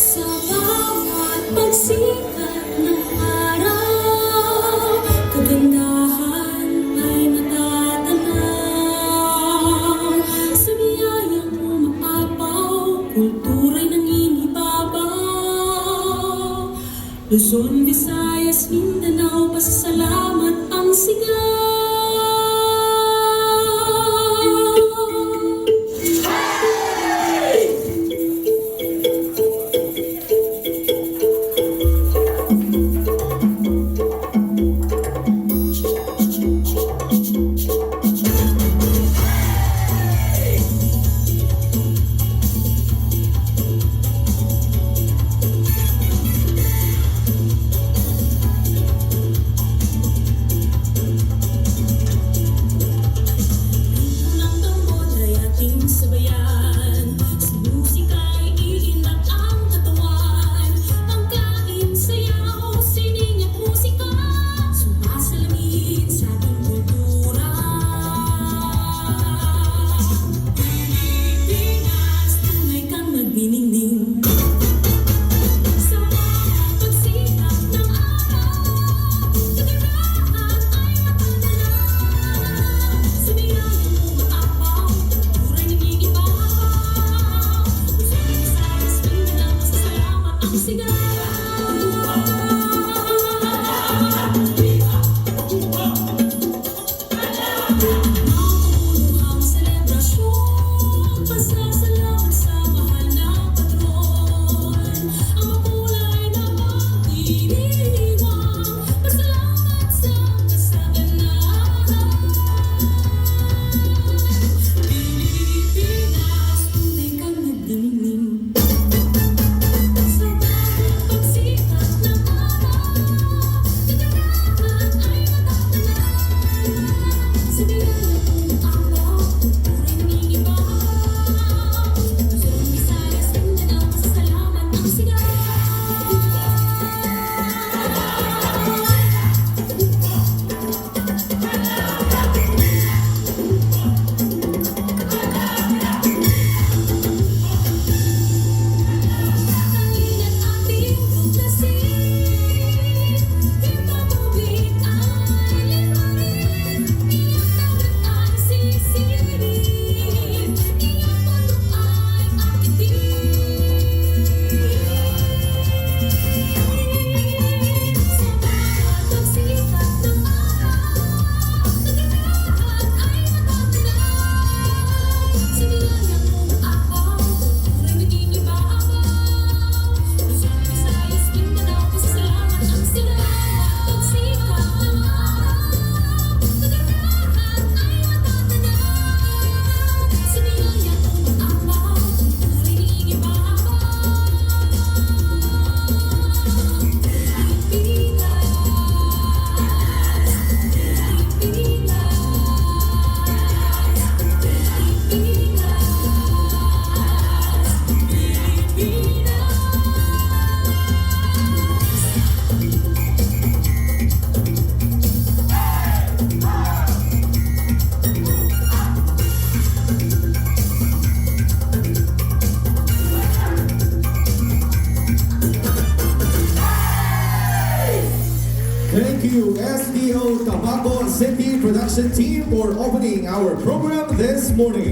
Sa bawat pagsikat ng araw, kagandahan ay matatanaw. Sa biyayang umapapaw, kultura'y nangingibabaw. Luzon, Visayas, Mindanao, pasasalamat ang sigaw. Sabayan, sa musika'y iindak ang katawan. Pagkain, sayaw, sining at musika, sumasalamin sa ating kultura. Pilipinas, tunay kang nagniningning. Sa bawat pagsikat ng araw, kaganahan ay matatanaw. Sa biyayang umaapaw, kultura'y nangingibabaw. Luzon, Visayas, Mindanao, pasasalamat ang sigaw. Makabuluhang selebrasyon, pasasalamat sa mahal na patron. Ang makulay na pag-iriwang, pasalamat sa kasaganahan. Pilipinas, tunay kang nagniningning. Sa bawat pagsikat ng araw, kaganahan ay matatanaw. Sa biyayang umaapaw, kultura'y nangingibabaw. Luzon, Visayas, Mindanao, pasasalamat ang sigaw. Tanging at ating tuklasin, ipapawid ay liwanin. Iyong tawid ay sisirin, iyong puno ay akitin. Sa bawat pagsikat ng araw, kaganahan ay matatanaw. Sa biyayang umaapaw, kultura'y nangingibabaw. Luzon, Visayas, Mindanao, pasasalamat ang sigaw. Pagsikat ng araw, kaganahan ay matatanaw. Sa biyayang umaapaw, kultura'y nangingibabaw. Thank you, SDO Tabaco City Production Team, for opening our program this morning.